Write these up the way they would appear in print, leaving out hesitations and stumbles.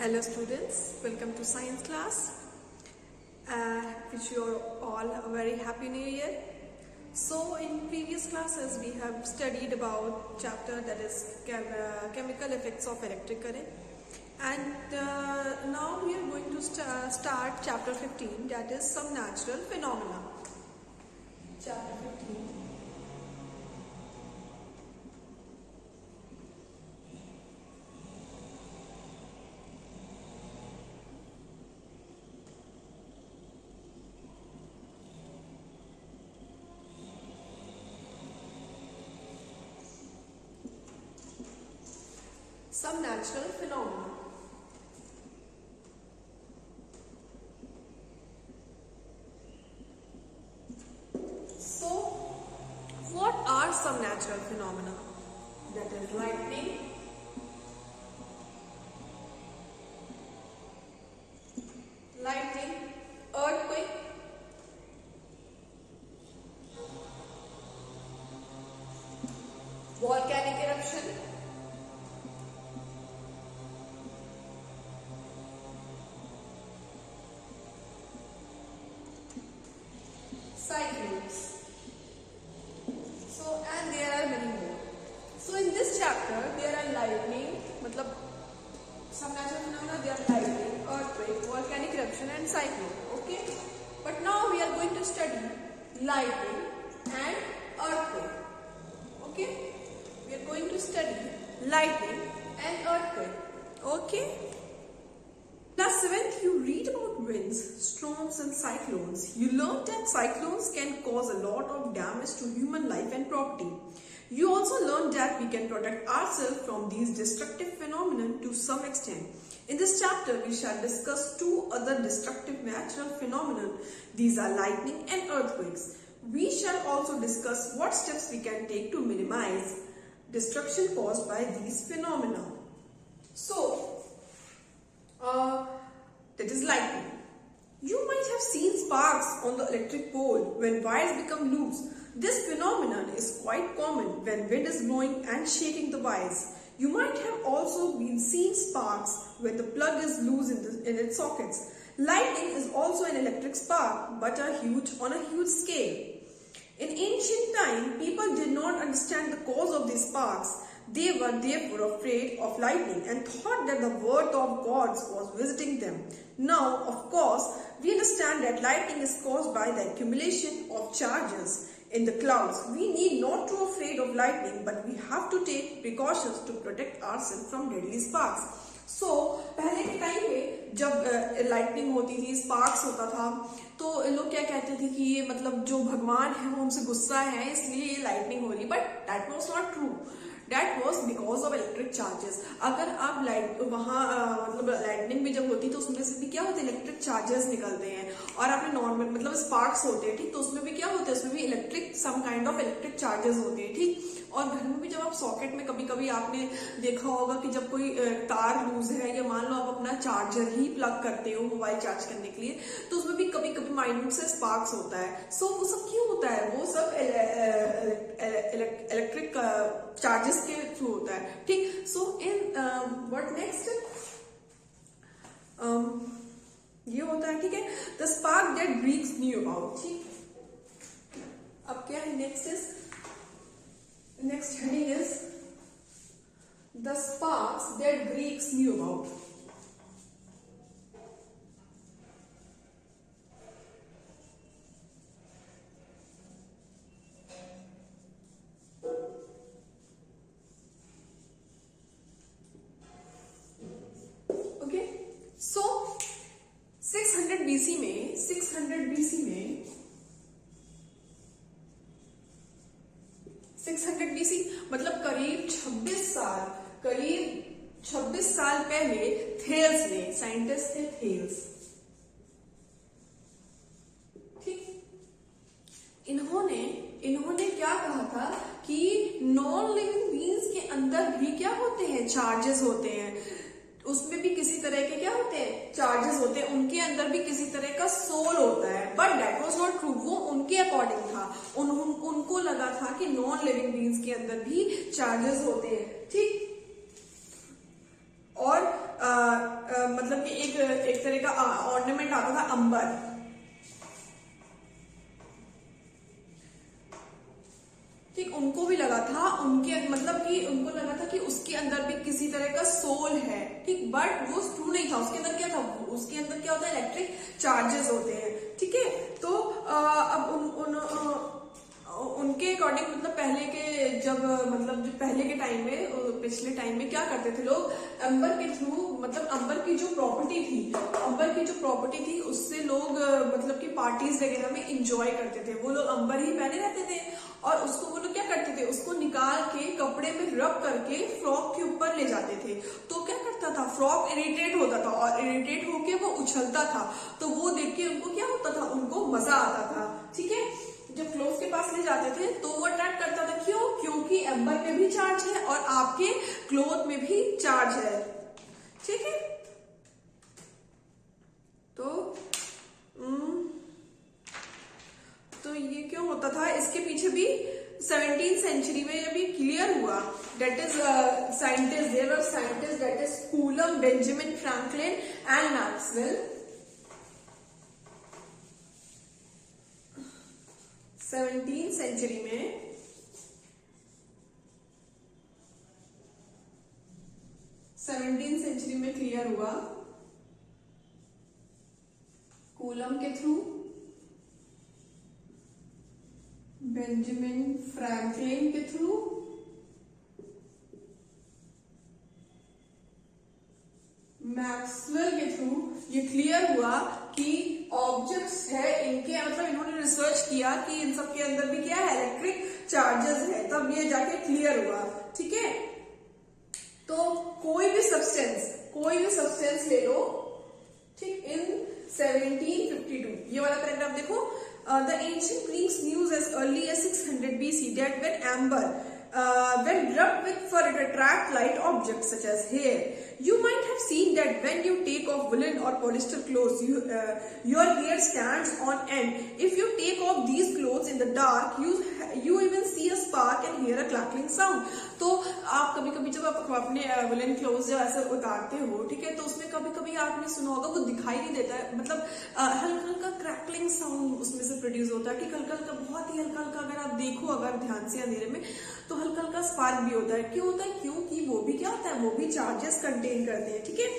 Hello students, welcome to science class. Wish you all a very happy new year. So in previous classes we have studied about chapter that is chemical effects of electric current, and now we are going to start chapter 15, that is some natural phenomena. Chapter 15. Some natural phenomena. So, what are some natural phenomena? That is lightning, earthquake, volcanic eruption, cyclones. So, and there are many more. So, in this chapter, there are lightning, some natural phenomena, there are lightning, earthquake, volcanic eruption and cyclone. Okay? But now we are going to study lightning and earthquake. Okay? We are going to study lightning and earthquake. Okay? Class 7th, you read about winds, storms and cyclones. You learned that cyclones can cause a lot of damage to human life and property. You also learned that we can protect ourselves from these destructive phenomena to some extent. In this chapter, we shall discuss two other destructive natural phenomena. These are lightning and earthquakes. We shall also discuss what steps we can take to minimize destruction caused by these phenomena. So, that is lightning. You might have seen sparks on the electric pole when wires become loose. This phenomenon is quite common when wind is blowing and shaking the wires. You might have also been seen sparks when the plug is loose in its sockets. Lightning is also an electric spark, but on a huge scale. In ancient time, people did not understand the cause of these sparks. They were therefore afraid of lightning and thought that the wrath of gods was visiting them. Now, of course, we understand that lightning is caused by the accumulation of charges in the clouds. We need not to be afraid of lightning, but we have to take precautions to protect ourselves from deadly sparks. So, पहले के time पे जब lightning होती थी, sparks होता था, तो लोग क्या कहते थे कि ये जो भगवान है वो हमसे गुस्सा है इसलिए ये लाइटनिंग हो रही, but that was not true. That was because of electric charges. अगर आप लाइटनिंग भी जब होती है तो उसमें से भी क्या होते हैं, इलेक्ट्रिक चार्जेस निकलते हैं. और आपने नॉर्मल स्पार्क्स होते हैं, ठीक, तो उसमें भी क्या होता है, उसमें भी electric some kind of electric charges होते हैं, ठीक. और घर में भी जब आप सॉकेट में कभी कभी आपने देखा होगा कि जब कोई तार लूज है या मान लो आप अपना चार्जर ही प्लग करते हो मोबाइल चार्ज करने के लिए, तो उसमें भी कभी कभी माइन्यूट से स्पार्क्स होता है. सो वो सब क्यों होता है, वो सब इलेक्ट्रिक चार्जेस के थ्रू होता है, ठीक. सो इन व्हाट नेक्स्ट ये होता है, ठीक है, the spark that Greeks knew about, ठीक. अब क्या है, next heading is the sparks that Greeks knew about. Okay, so 600 BC में 600 BC करीब 26 साल पहले थेल्स ने, साइंटिस्ट थे थेल्स, ठीक. इन्होंने क्या कहा था कि नॉन लिविंग बीइंग्स के अंदर भी क्या होते हैं, चार्जेस होते हैं. उसमें भी किसी तरह के क्या होते हैं, चार्जेस होते हैं. उनके अंदर भी किसी तरह का सोल होता है, but that was not true. वो उनके अकॉर्डिंग था. उनको लगा था कि नॉन लिविंग बीइंग्स के अंदर भी चार्जेस होते हैं, ठीक. और मतलब कि एक तरह का ऑर्नामेंट आता था अंबर। ठीक, उनको भी लगा था, उनके मतलब कि उनको लगा था कि उसके अंदर भी किसी तरह का सोल है। ठीक, बट वो ट्रू नहीं था। उसके अंदर क्या था, उसके अंदर क्या होता है, इलेक्ट्रिक चार्जेस होते हैं। ठीक है, तो अब उनके अकॉर्डिंग मतलब पहले के जब मतलब जो पहले के टाइम में, पिछले टाइम में क्या करते थे लोग, अंबर के थ्रू, मतलब अंबर की जो प्रॉपर्टी थी उससे लोग मतलब कि पार्टीज वगैरह में इंजॉय करते थे। वो लोग अंबर ही पहने रहते थे और उसको वो लोग क्या करते थे, उसको निकाल के कपड़े में रब करके फ्रॉक के ऊपर ले जाते थे। तो क्या करता था, फ्रॉक इरिटेट होता था और इरिटेट होके वो उछलता था। तो वो देख के उनको क्या होता था, उनको मजा आता था। ठीक है, जब क्लोथ के पास ले जाते थे तो वो अट्रैक्ट करता था। क्यों? क्योंकि एम्बर में भी चार्ज है और आपके क्लोथ में भी चार्ज है। ठीक है, तो ये क्यों होता था, इसके पीछे भी 17th सेंचुरी में जब ये क्लियर हुआ, that is scientist, there were scientist that is Coulomb, Benjamin Franklin and Maxwell. 17th century में क्लियर हुआ कूलम के थ्रू, बेंजामिन फ्रैंकलिन के थ्रू, मैक्सवेल के थ्रू ये क्लियर हुआ कि ऑब्जेक्ट्स है इनके, मतलब इन्होंने रिसर्च किया कि इन सब के अंदर भी क्या है, इलेक्ट्रिक चार्जेस है, तब ये जाके क्लियर हुआ। ठीक है, तो कोई भी सब्सटेंस ले लो। ठीक, इन 1752 ये वाला पैराग्राफ देखो, the ancient Greeks knew as early as 600 BC that when rubbed with for to attract light objects such as hair. You might have seen that when you take off woolen or polyester clothes, your hair stands on end. If you take off these clothes in the dark, you even see a spark and hear a crackling sound. तो आप कभी-कभी जब आप अपने woollen clothes जब ऐसे उतारते हो, ठीक है, तो उसमें कभी-कभी आपने सुना होगा वो दिखाई नहीं देता है, मतलब हल्का-हल्का क्रैकलिंग साउंड उसमें से प्रोड्यूस होता है। ठीक, हल्का-हल्का, बहुत ही हल्का-हल्का, अगर आप देखो अगर ध्यान से अंधेरे में, तो हल्का-हल्का स्पार्क भी होता है। क्यों होता है? क्योंकि वो भी क्या होता है, वो भी चार्जेस कंटेन करते हैं। ठीक है,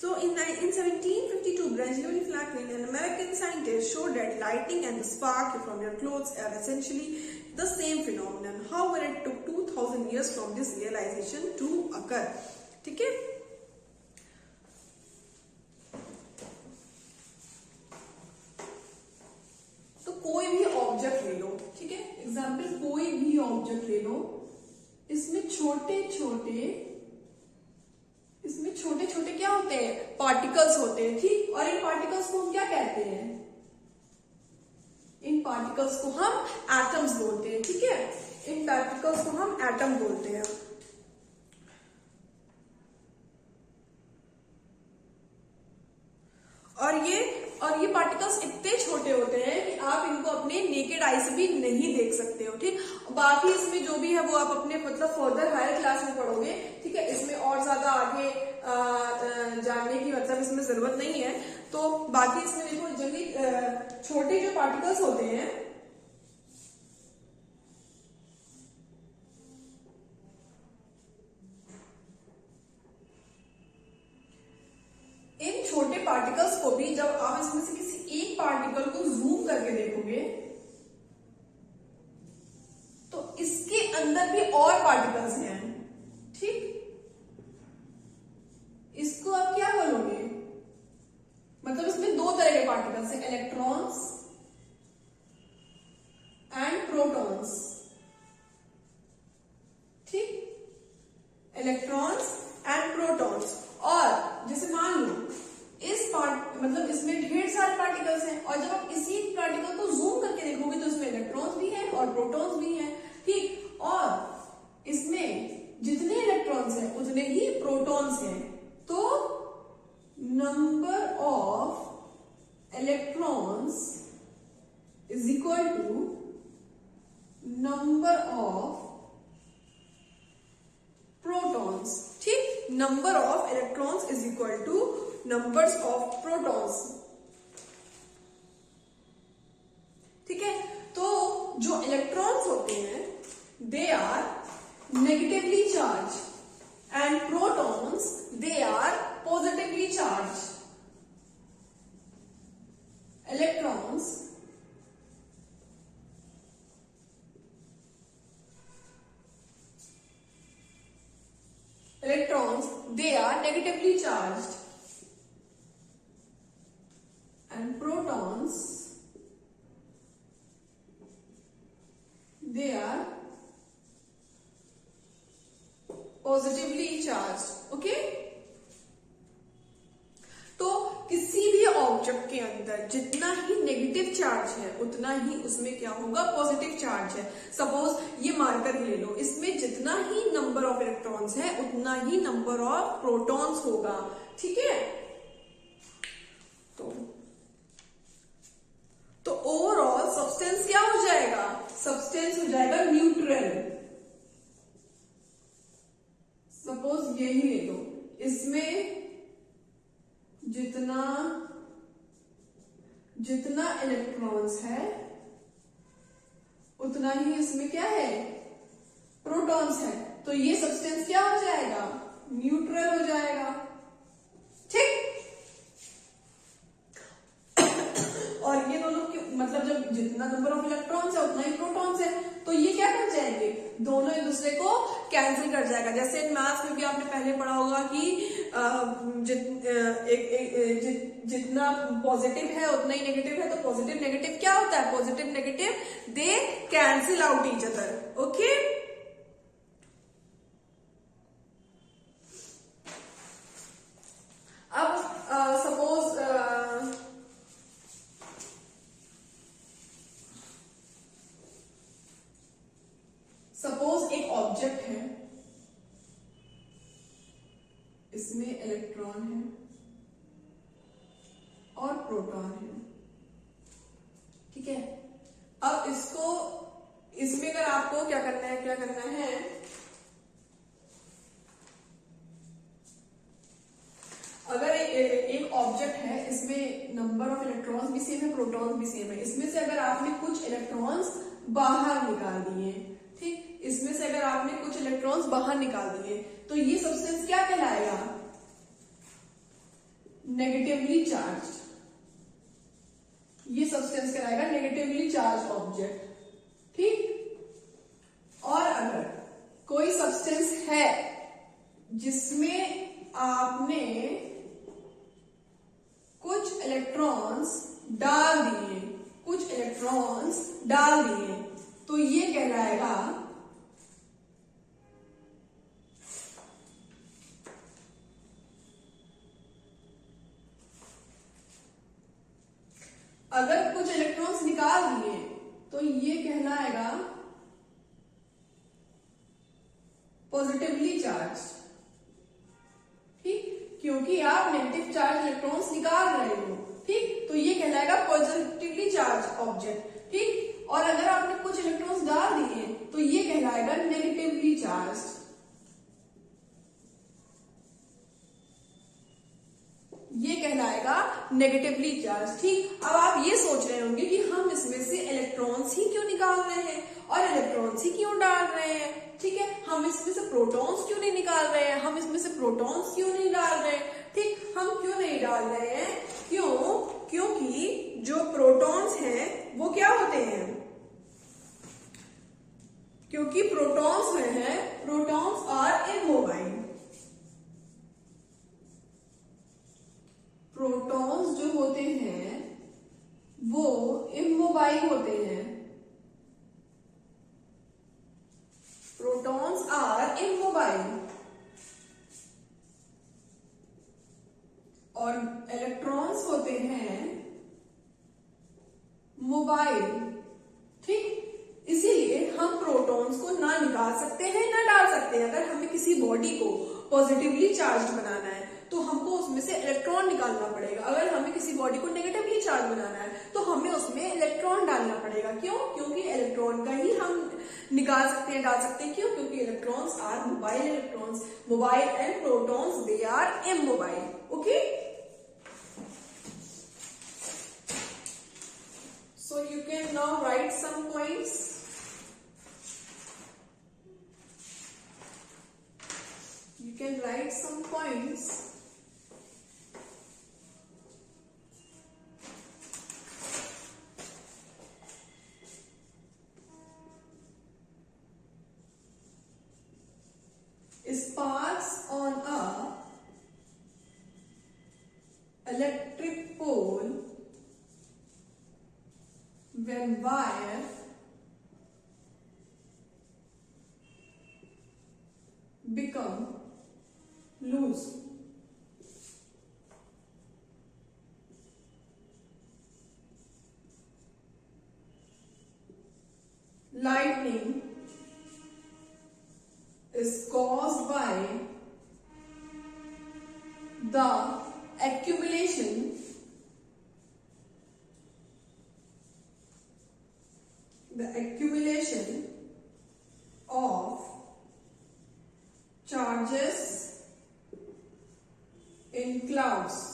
so in 1752 Benjamin Franklin, an American scientist, showed that lightning and the spark from your clothes are essentially the same phenomenon. However, it took 2000 years from this realization to occur. ठीक है, तो कोई भी object ले लो, ठीक है, example कोई भी ऑब्जेक्ट ले लो, इसमें छोटे छोटे क्या होते हैं, पार्टिकल्स होते हैं। ठीक, और इन पार्टिकल्स को हम क्या कहते हैं, इन पार्टिकल्स को हम एटम्स बोलते हैं। ठीक है, इन पार्टिकल्स को हम एटम बोलते हैं। और ये पार्टिकल्स इतने छोटे होते हैं कि आप इनको अपने नेकेड आई से भी नहीं देख सकते हो। ठीक, बाकी इसमें जो भी है वो आप अपने मतलब फर्दर हायर क्लास में पढ़ोगे। ठीक है, इसमें और ज्यादा आगे जानने की मतलब इसमें जरूरत नहीं है। तो बाकी इसमें देखो, जल्दी छोटे जो पार्टिकल्स होते हैं, इन छोटे पार्टिकल्स को भी जब आप इसमें से किसी एक पार्टिकल को जूम करके देखोगे तो इसके अंदर भी और पार्टिकल्स हैं। ठीक, इसको आप क्या बोलोगे, मतलब इसमें दो तरह के पार्टिकल्स हैं, इलेक्ट्रॉन्स एंड प्रोटॉन्स। ठीक, इलेक्ट्रॉन्स एंड प्रोटॉन्स। और जैसे मान लो मतलब इसमें ढेर सारे पार्टिकल्स हैं, और जब आप इसी पार्टिकल को जूम करके देखोगे तो इसमें इलेक्ट्रॉन्स भी हैं और प्रोटॉन्स भी हैं। ठीक, और इसमें जितने इलेक्ट्रॉन्स हैं उतने ही प्रोटॉन्स हैं। तो number of electrons is equal to number of protons. ठीक, number of electrons is equal to numbers of protons. ठीक है, तो जो इलेक्ट्रॉन्स होते हैं they are negatively charge and protons they are positively charge. Electrons they are negatively charged and protons they are positively charged। Okay, तो किसी भी object के अंदर जितना ही नेगेटिव चार्ज है उतना ही उसमें क्या होगा, पॉजिटिव चार्ज है। सपोज ये मार्कर ले लो, इसमें जितना ही नंबर ऑफ इलेक्ट्रॉन्स है उतना ही नंबर ऑफ प्रोटॉन्स होगा। ठीक है, तो ओवरऑल सब्सटेंस क्या हो जाएगा, सब्सटेंस हो जाएगा न्यूट्रल। सपोज यही ले लो, इसमें जितना इलेक्ट्रॉन्स है उतना ही इसमें क्या है, प्रोटॉन्स है। तो ये सब्सटेंस क्या हो जाएगा, न्यूट्रल हो जाएगा। ठीक, और ये दोनों की मतलब जब जितना नंबर ऑफ इलेक्ट्रॉन्स है उतना ही प्रोटॉन्स है, तो ये क्या कर जाएंगे, दोनों एक दूसरे को कैंसिल कर जाएगा। जैसे मैथ्स में भी आपने पहले पढ़ा होगा कि जितना पॉजिटिव है उतना ही नेगेटिव है, तो पॉजिटिव नेगेटिव क्या होता है, positive negative they cancel out each other. Okay, अब सपोज एक ऑब्जेक्ट है, इसमें इलेक्ट्रॉन है और प्रोटॉन है। ठीक है, अब इसमें अगर आपको क्या करना है, अगर एक ऑब्जेक्ट है, इसमें नंबर ऑफ इलेक्ट्रॉन्स भी सेम है, प्रोटॉन्स भी सेम है। इसमें से अगर आपने कुछ इलेक्ट्रॉन्स बाहर निकाल दिए, ठीक, इसमें से अगर आपने कुछ इलेक्ट्रॉन्स बाहर निकाल दिए, तो ये सब्सटेंस क्या कहलाएगा, नेगेटिवली चार्ज। ये सब्सटेंस कहलाएगा नेगेटिवली चार्ज ऑब्जेक्ट। ठीक, और अगर कोई सब्सटेंस है जिसमें आपने कुछ इलेक्ट्रॉन्स डाल दिए, तो ये कहलाएगा अगर कुछ इलेक्ट्रॉन्स निकाल दिए तो ये कहलाएगा पॉजिटिवली चार्ज। ठीक, क्योंकि आप नेगेटिव चार्ज इलेक्ट्रॉन्स निकाल रहे हो। ठीक, तो ये कहलाएगा पॉजिटिवली चार्ज ऑब्जेक्ट। ठीक, और अगर आपने कुछ इलेक्ट्रॉन्स डाल दिए तो ये कहलाएगा नेगेटिवली चार्ज। ये कहलाएगा नेगेटिवली चार्ज। ठीक, अब आप ये सोच रहे होंगे कि हम इसमें से इलेक्ट्रॉन्स ही क्यों निकाल रहे हैं और इलेक्ट्रॉन्स ही क्यों डाल रहे हैं। ठीक है, हम इसमें से प्रोटॉन्स क्यों नहीं निकाल रहे हैं, हम इसमें से प्रोटॉन्स क्यों नहीं डाल रहे हैं। ठीक, हम क्यों नहीं डाल रहे हैं, क्योंकि जो प्रोटॉन्स हैं वो क्या होते हैं, क्योंकि प्रोटॉन्स में है, प्रोटॉन्स आर इमोबाइल। प्रोटॉन्स जो होते हैं वो इमोबाइल होते हैं। प्रोटॉन्स आर इमोबाइल और इलेक्ट्रॉन्स होते हैं मोबाइल। ठीक, इसीलिए हम प्रोटॉन्स को ना निकाल सकते हैं ना डाल सकते हैं। अगर हमें किसी बॉडी को पॉजिटिवली चार्ज बनाना है तो हमको उसमें से इलेक्ट्रॉन निकालना पड़ेगा। अगर हमें किसी बॉडी को नेगेटिवली चार्ज बनाना है तो हमें उसमें इलेक्ट्रॉन डालना पड़ेगा। क्यों? क्योंकि इलेक्ट्रॉन का ही हम निकाल सकते हैं, डाल सकते हैं। क्यों? क्योंकि electrons are mobile electrons, mobile and protons they are immobile. Okay, so you can now write some points. You can write some points. Sparks on a electric pole when wire become loose. Lightning is caused by the accumulation of charges in clouds.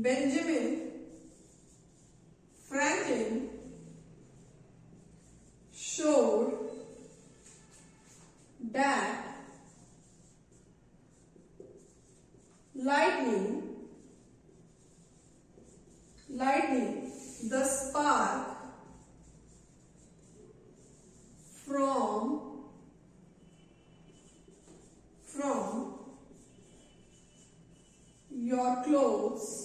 Benjamin Franklin showed that lightning, the spark from your clothes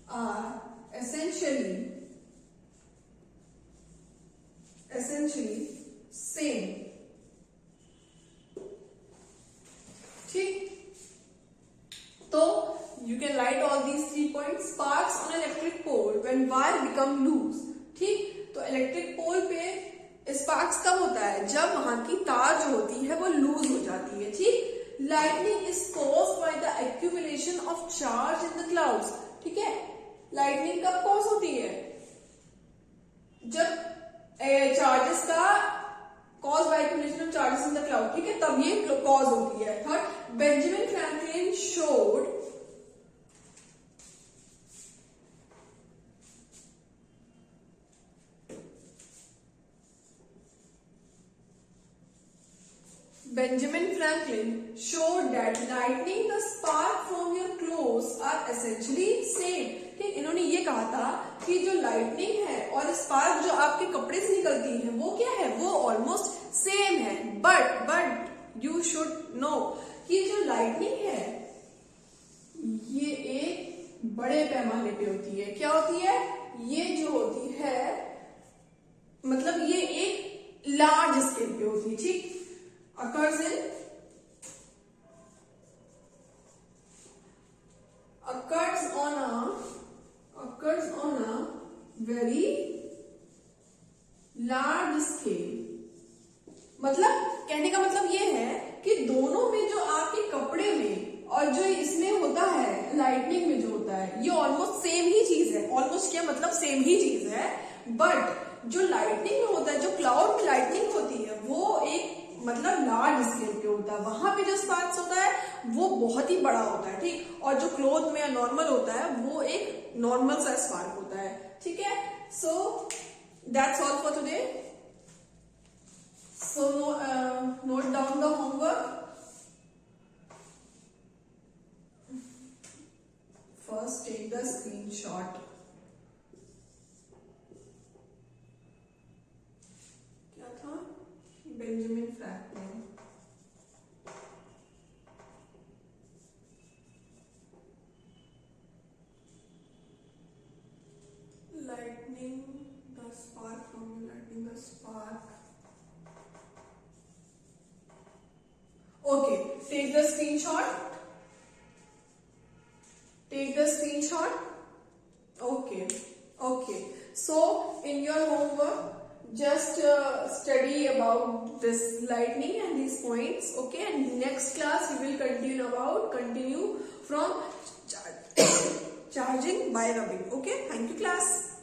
are essentially same. ठीक, तो you can write all these 3 points. Sparks on electric pole when wire become loose. ठीक, तो electric pole पे sparks कब होता है? जब वहां की तार जो होती है वो लूज हो जाती है। ठीक, lightning is caused by the accumulation of charge in the clouds. ठीक है, लाइटनिंग कब कॉज होती है? जब चार्जेस का cause by accumulation of charges in the cloud. ठीक है, तब ये कॉज होती है। Third, Benjamin Franklin showed that lightning the spark from your clothes are essentially same. ठीक, इन्होंने ये कहा था कि जो लाइटनिंग है और स्पार्क जो आपके कपड़े से निकलती है वो क्या है? वो ऑलमोस्ट सेम है। बट यू शुड नो कि जो लाइटनिंग है ये एक बड़े पैमाने पे होती है। क्या होती है? ये जो होती है मतलब ये एक लार्ज स्केल पे होती है। ठीक, occurs on a very large scale। मतलब कहने का मतलब ये है कि दोनों में जो आपके कपड़े में और जो इसमें होता है लाइटनिंग में जो होता है ये ऑलमोस्ट सेम ही चीज है। ऑलमोस्ट क्या मतलब? सेम ही चीज है। बट जो लाइटनिंग में होता है, जो क्लाउड में लाइटनिंग होती है वो एक मतलब लार्ज स्केल पे होता है। वहां पे जो स्पार्क्स होता है वो बहुत ही बड़ा होता है। ठीक, और जो क्लोथ में नॉर्मल होता है वो एक नॉर्मल सा स्पार्क होता है। ठीक है, so that's all for today. So note down the homework. First take the screenshot. क्या था? Benjamin Franklin. Lightning the spark from lightning the spark Okay, take the screenshot. Take the screenshot. Okay. Okay. So in your homework, just study about this lightning and these points. Okay. And next class we will continue from charging by rubbing. Okay. Thank you, class.